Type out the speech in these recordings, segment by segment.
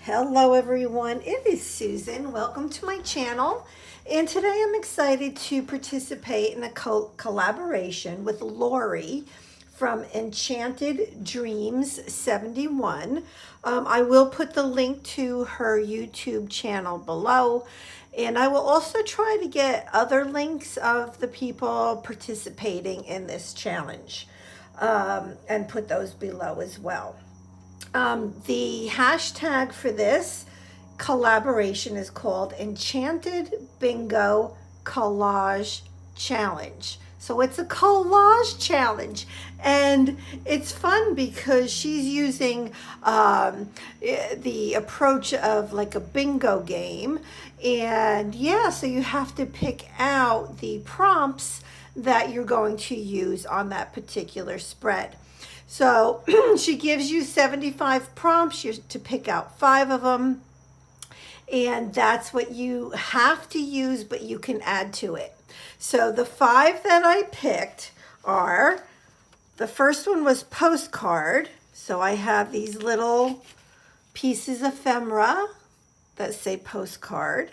Hello everyone, it is Susan. Welcome to my channel. And today I'm excited to participate in a collaboration with Lorie from Enchanted Dreams 71. I will put the link to her YouTube channel below. And I will also try to get other links of the people participating in this challenge and put those below as well. The hashtag for this collaboration is called Enchanted Bingo Collage Challenge. So it's a collage challenge, and it's fun because she's using the approach of like a bingo game. And yeah, so you have to pick out the prompts that you're going to use on that particular spread. So she gives you 75 prompts. You're to pick out 5 of them. And that's what you have to use, but you can add to it. So the 5 that I picked are, the first one was postcard. So I have these little pieces of ephemera that say postcard.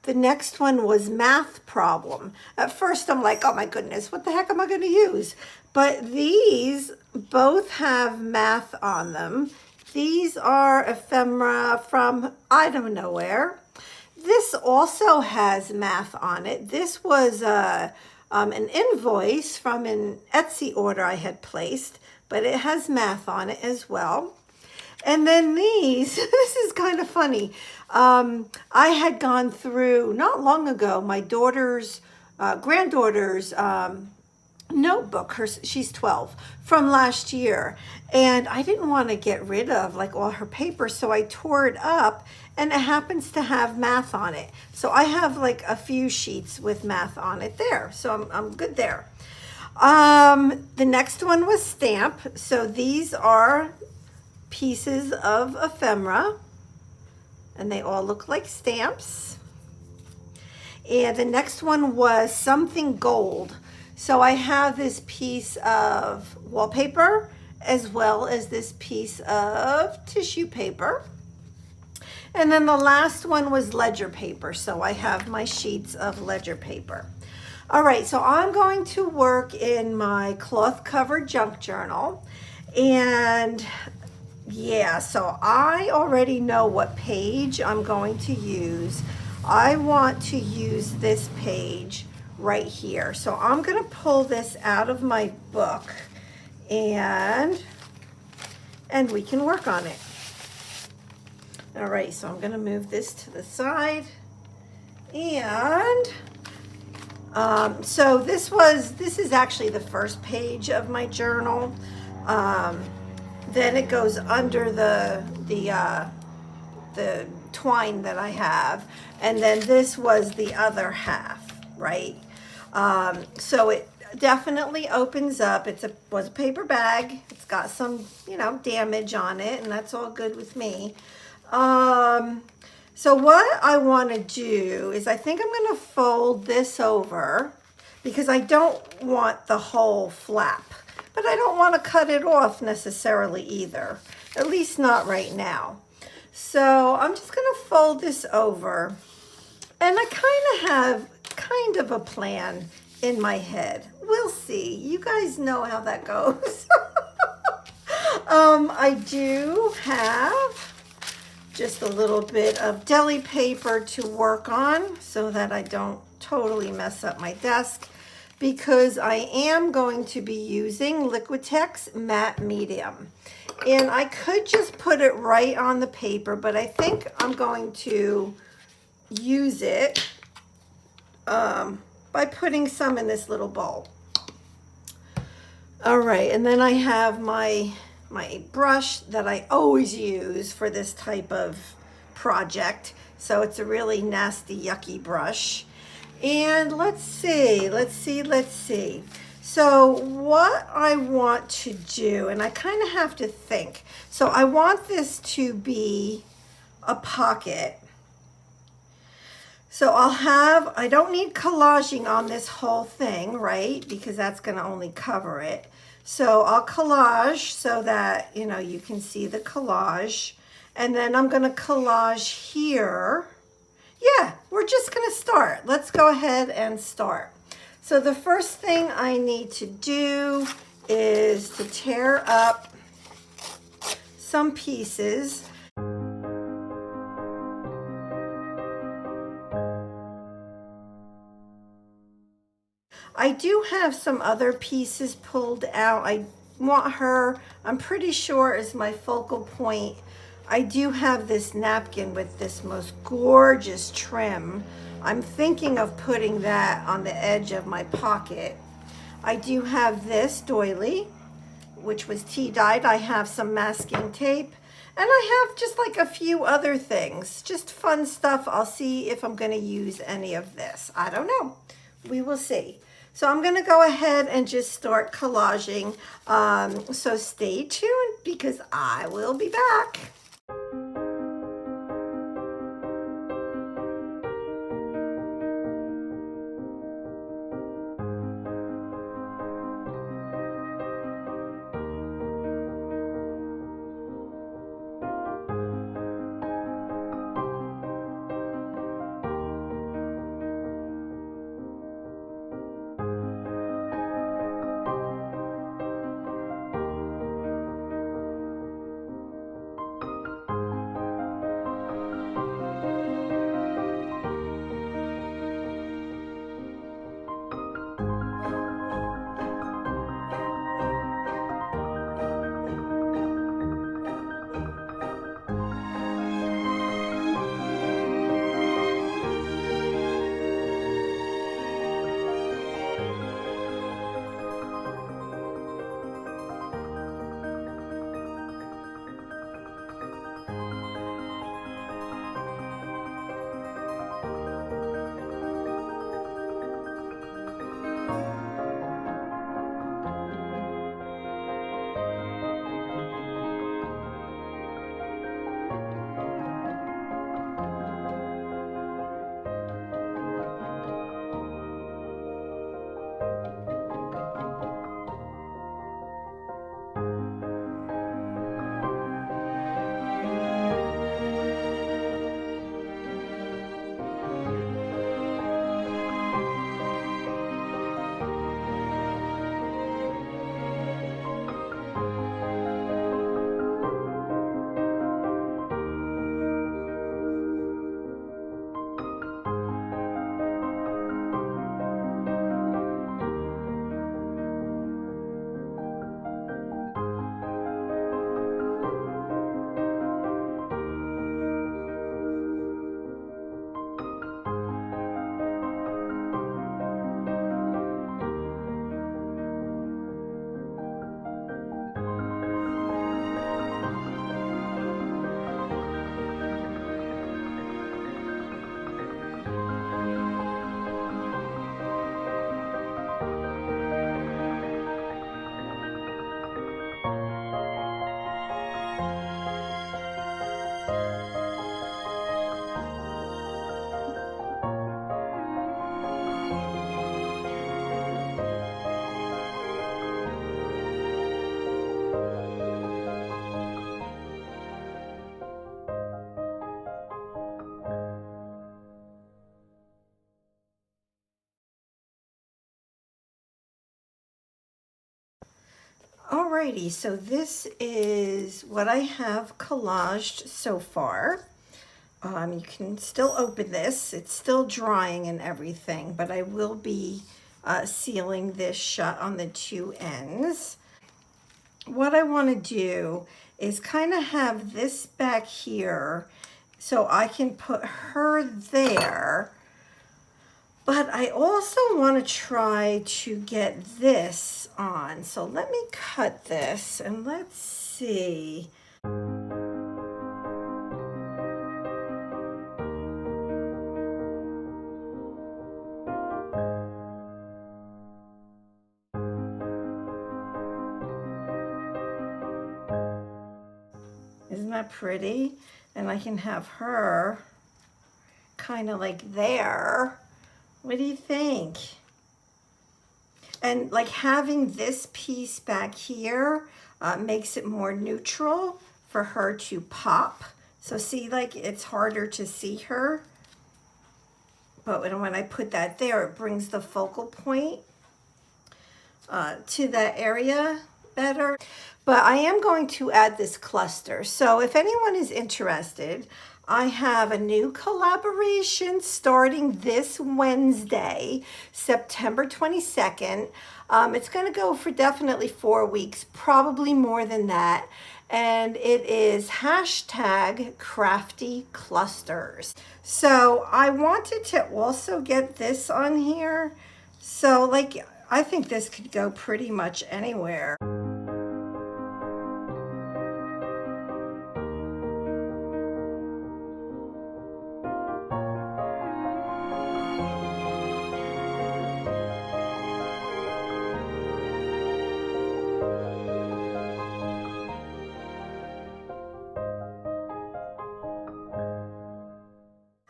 The next one was math problem. At first I'm like, oh my goodness, what the heck am I going to use? But these both have math on them. These are ephemera from I don't know where. This also has math on it. This was an invoice from an Etsy order I had placed, but it has math on it as well. And then these, this is kind of funny. I had gone through, not long ago, my daughter's, granddaughter's notebook. She's 12, from last year. And I didn't want to get rid of like all her paper, so I tore it up, and it happens to have math on it. So I have like a few sheets with math on it there. So I'm good there. The next one was stamp. So these are pieces of ephemera, and they all look like stamps. And the next one was something gold. So I have this piece of wallpaper as well as this piece of tissue paper. And then the last one was ledger paper. So I have my sheets of ledger paper. All right, so I'm going to work in my cloth covered junk journal. And yeah, so I already know what page I'm going to use. I want to use this page right here. So I'm going to pull this out of my book and we can work on it. All right, so I'm going to move this to the side. And so this is actually the first page of my journal. Then it goes under the twine that I have, and then this was the other half, right? So it definitely opens up. Was a paper bag. It's got some, damage on it, and that's all good with me. So what I want to do is I think I'm going to fold this over because I don't want the whole flap. But I don't want to cut it off necessarily either, at least not right now. So I'm just going to fold this over, and I have kind of a plan in my head. We'll see. You guys know how that goes. I do have just a little bit of deli paper to work on so that I don't totally mess up my desk, because I am going to be using Liquitex Matte Medium. And I could just put it right on the paper, but I think I'm going to use it by putting some in this little bowl. All right, and then I have my brush that I always use for this type of project. So it's a really nasty, yucky brush. And let's see. So what I want to do, and I kind of have to think. So I want this to be a pocket. So I don't need collaging on this whole thing, right? Because that's going to only cover it. So I'll collage so that, you can see the collage. And then I'm gonna collage here. Yeah, we're just gonna start. Let's go ahead and start. So the first thing I need to do is to tear up some pieces. I do have some other pieces pulled out. I want her, I'm pretty sure, is my focal point. I do have this napkin with this most gorgeous trim. I'm thinking of putting that on the edge of my pocket. I do have this doily, which was tea dyed. I have some masking tape, and I have just like a few other things, just fun stuff. I'll see if I'm gonna use any of this. I don't know, we will see. So I'm gonna go ahead and just start collaging. So stay tuned because I will be back. Alrighty, so this is what I have collaged so far. You can still open this. It's still drying and everything, but I will be sealing this shut on the two ends. What I want to do is kind of have this back here so I can put her there. But I also want to try to get this on. So let me cut this and let's see. Isn't that pretty? And I can have her kind of like there. What do you think? And like having this piece back here makes it more neutral for her to pop So see, like it's harder to see her. But when I put that there, it brings the focal point to that area better. But I am going to add this cluster. So if anyone is interested, I have a new collaboration starting this Wednesday, September 22nd. It's going to go for definitely 4 weeks, probably more than that. And it is hashtag crafty clusters. So I wanted to also get this on here. So like, I think this could go pretty much anywhere.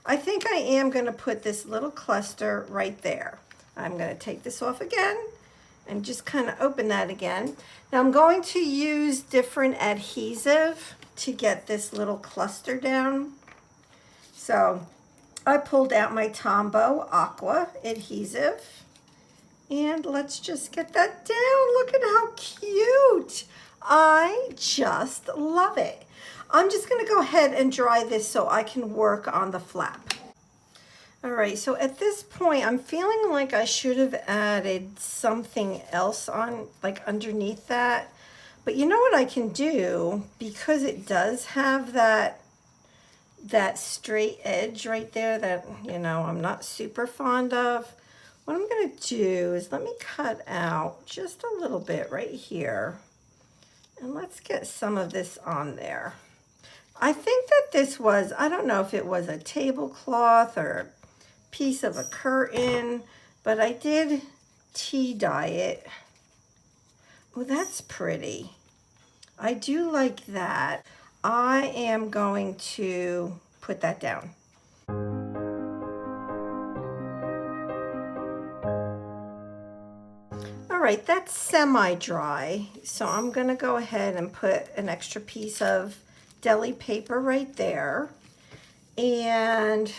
I think I am going to put this little cluster right there. I'm going to take this off again and just kind of open that again. Now I'm going to use different adhesive to get this little cluster down. So I pulled out my Tombow Aqua adhesive and let's just get that down. Look at how cute. I just love it. I'm just going to go ahead and dry this so I can work on the flap. All right, so at this point, I'm feeling like I should have added something else on, like underneath that. But you know what I can do? Because it does have that straight edge right there that, you know, I'm not super fond of. What I'm going to do is let me cut out just a little bit right here. And let's get some of this on there. I think that this was, I don't know if it was a tablecloth or a piece of a curtain, but I did tea dye it. Oh, that's pretty. I do like that. I am going to put that down. All right, that's semi-dry. So I'm gonna go ahead and put an extra piece of deli paper right there. And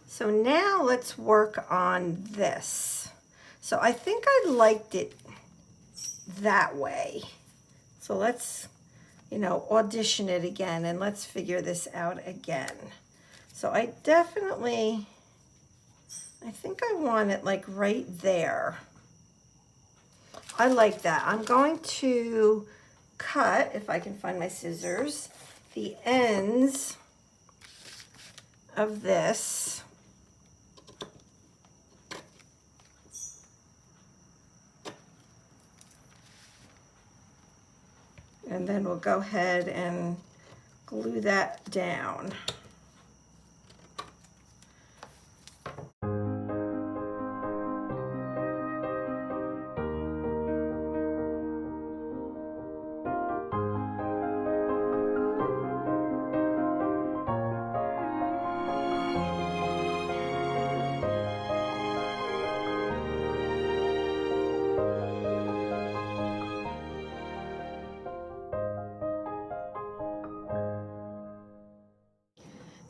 so now let's work on this. So I think I liked it that way. So let's, you know, audition it again and let's figure this out again. So I think I want it like right there. I like that. I'm going to cut, if I can find my scissors, the ends of this. And then we'll go ahead and glue that down.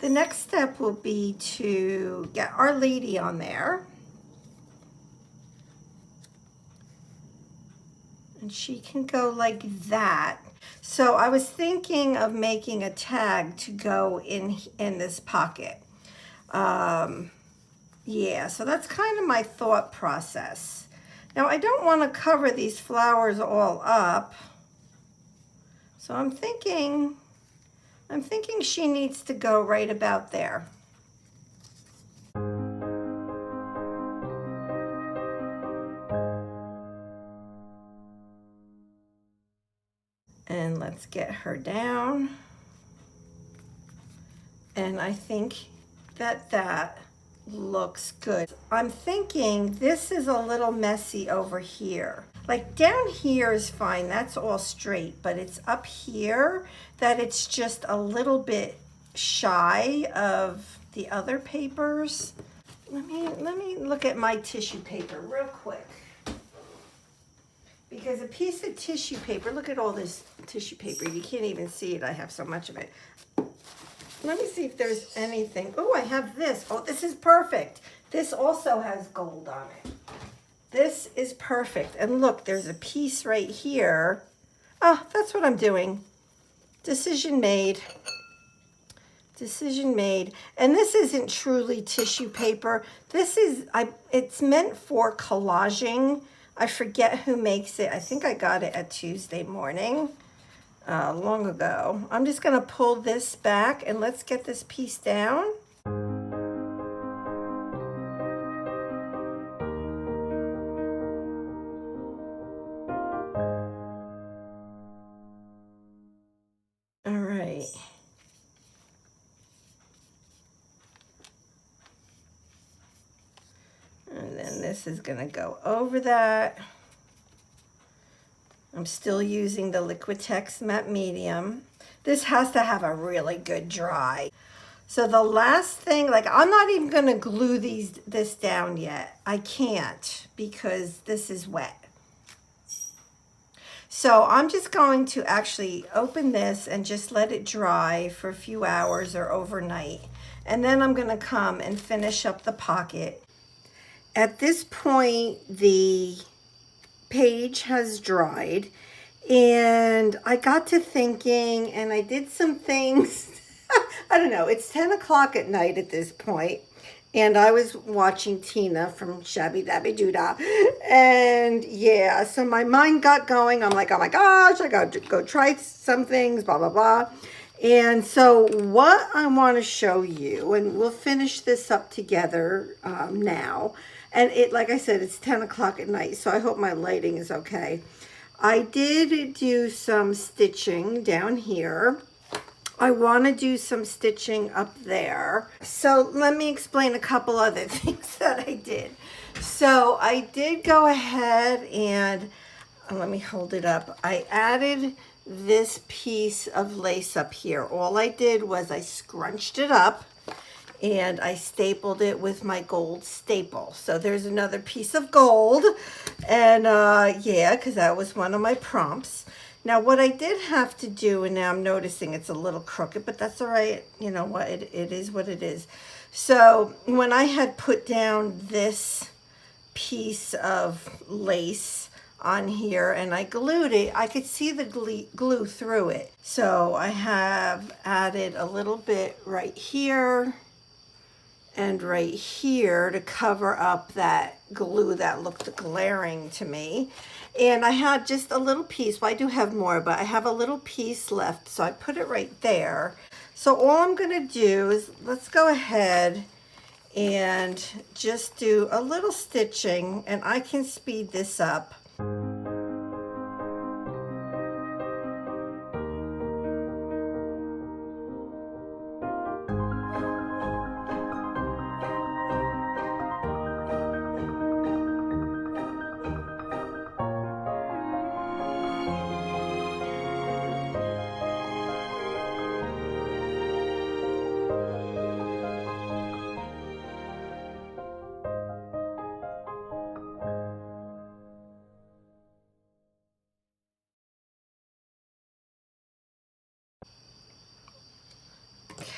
The next step will be to get Our Lady on there. And she can go like that. So I was thinking of making a tag to go in this pocket. Yeah, so that's kind of my thought process. Now I don't want to cover these flowers all up. So I'm thinking she needs to go right about there. And let's get her down. And I think that looks good. I'm thinking this is a little messy over here. Like down here is fine, that's all straight, but it's up here that it's just a little bit shy of the other papers. Let me look at my tissue paper real quick. Because a piece of tissue paper, look at all this tissue paper. You can't even see it, I have so much of it. Let me see if there's anything. Oh, I have this. Oh, this is perfect. This also has gold on it. This is perfect. And look, there's a piece right here. Oh, that's what I'm doing. Decision made. Decision made. And this isn't truly tissue paper. This is, it's meant for collaging. I forget who makes it. I think I got it at Tuesday morning, long ago. I'm just gonna pull this back and let's get this piece down. All right. And then this is gonna go over that. I'm still using the Liquitex Matte Medium. This has to have a really good dry. So the last thing, like I'm not even gonna glue this down yet. I can't because this is wet. So I'm just going to actually open this and just let it dry for a few hours or overnight. And then I'm gonna come and finish up the pocket. At this point, the page has dried and I got to thinking and I did some things. I don't know, it's 10 o'clock at night at this point and I was watching Tina from Shabby Dabby Doodah, and yeah, so my mind got going. I'm like, oh my gosh, I got to go try some things, blah, blah, blah. And so what I want to show you, and we'll finish this up together now. And it, like I said, it's 10 o'clock at night, so I hope my lighting is okay. I did do some stitching down here. I want to do some stitching up there. So let me explain a couple other things that I did. So I did go ahead and, let me hold it up. I added this piece of lace up here. All I did was I scrunched it up and I stapled it with my gold staple. So there's another piece of gold. And yeah, because that was one of my prompts. Now what I did have to do, and now I'm noticing it's a little crooked, but that's all right. You know what, it is what it is. So when I had put down this piece of lace on here and I glued it, I could see the glue through it. So I have added a little bit right here and right here to cover up that glue that looked glaring to me. And I had just a little piece. Well, I do have more, but I have a little piece left, so I put it right there. So all I'm gonna do is, let's go ahead and just do a little stitching, and I can speed this up.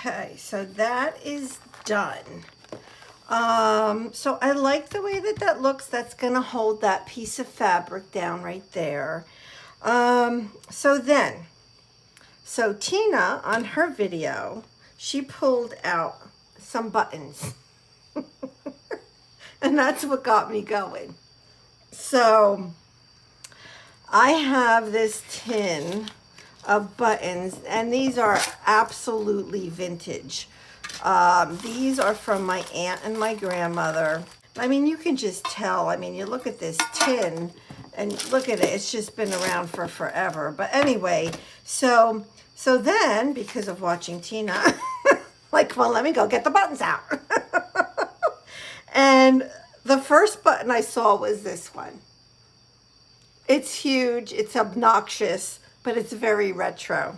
Okay, so that is done. So I like the way that that looks. That's gonna hold that piece of fabric down right there. So Tina, on her video, she pulled out some buttons. And that's what got me going. So I have this tin of buttons, and these are absolutely vintage. These are from my aunt and my grandmother. I mean, you can just tell. I mean, you look at this tin and look at it. It's just been around for forever. But anyway, so then, because of watching Tina, like, well, let me go get the buttons out. And the first button I saw was this one. It's huge. It's obnoxious, but it's very retro.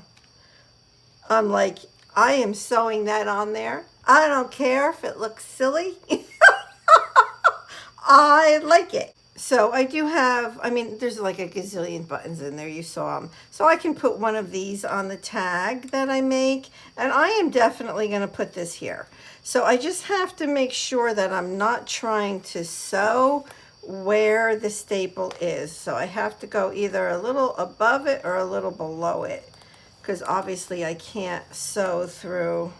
I'm like, I am sewing that on there. I don't care if it looks silly. I like it. So I do have, I mean, there's like a gazillion buttons in there, you saw them. So I can put one of these on the tag that I make, and I am definitely going to put this here. So I just have to make sure that I'm not trying to sew where the staple is. So I have to go either a little above it or a little below it, because obviously I can't sew through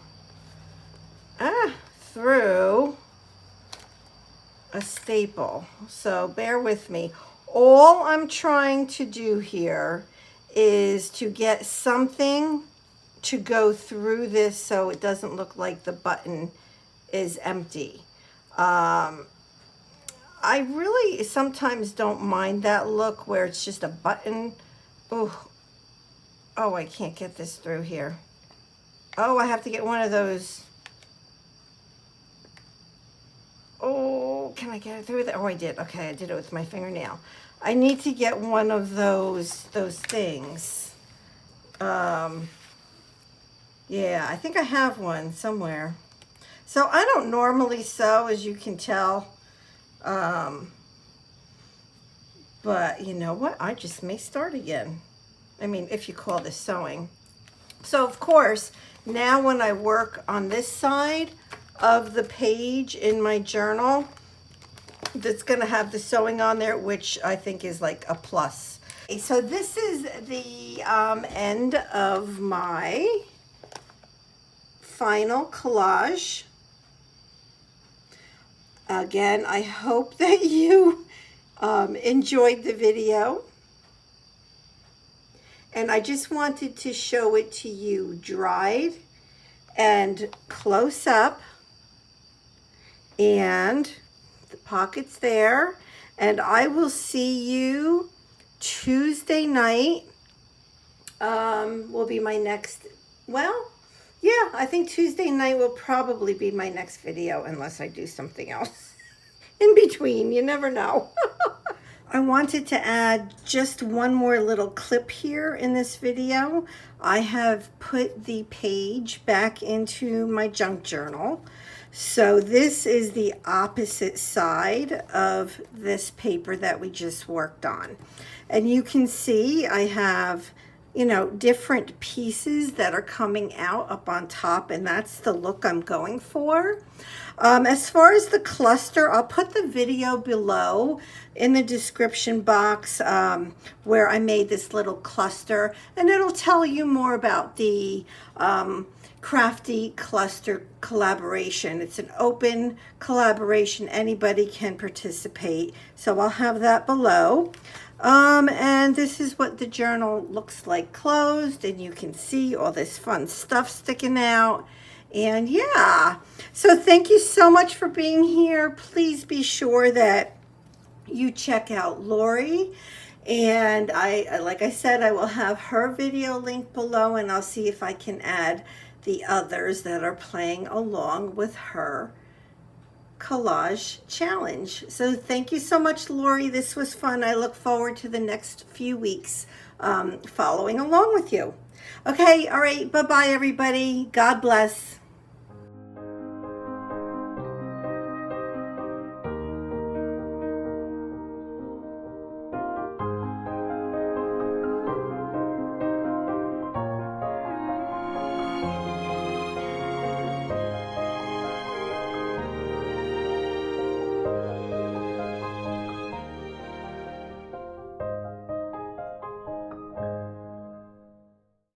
a staple. So bear with me. All I'm trying to do here is to get something to go through this so it doesn't look like the button is empty. I really sometimes don't mind that look where it's just a button. Oh, I can't get this through here. Oh, I have to get one of those. Oh, can I get it through there? Oh, I did. Okay, I did it with my fingernail. I need to get one of those things. Yeah, I think I have one somewhere. So I don't normally sew, as you can tell. But you know what? I just may start again. I mean, if you call this sewing. So of course, now when I work on this side of the page in my journal, that's going to have the sewing on there, which I think is like a plus. So this is the end of my final collage. Again, I hope that you enjoyed the video. And I just wanted to show it to you dried and close up. And the pocket's there. And I will see you Tuesday night. Will be my next, well, yeah, I think Tuesday night will probably be my next video unless I do something else in between. You never know. I wanted to add just one more little clip here in this video. I have put the page back into my junk journal. So this is the opposite side of this paper that we just worked on. And you can see I have, you know, different pieces that are coming out up on top, and that's the look I'm going for. As far as the cluster, I'll put the video below in the description box where I made this little cluster, and it'll tell you more about the Crafty Cluster collaboration. It's an open collaboration. Anybody can participate. So I'll have that below. And this is what the journal looks like closed, and you can see all this fun stuff sticking out. And yeah, so thank you so much for being here. Please be sure that you check out Lorie. And like I said, I will have her video link below, and I'll see if I can add the others that are playing along with her collage challenge. So thank you so much, Lorie. This was fun. I look forward to the next few weeks following along with you. Okay, all right. Bye-bye, everybody. God bless.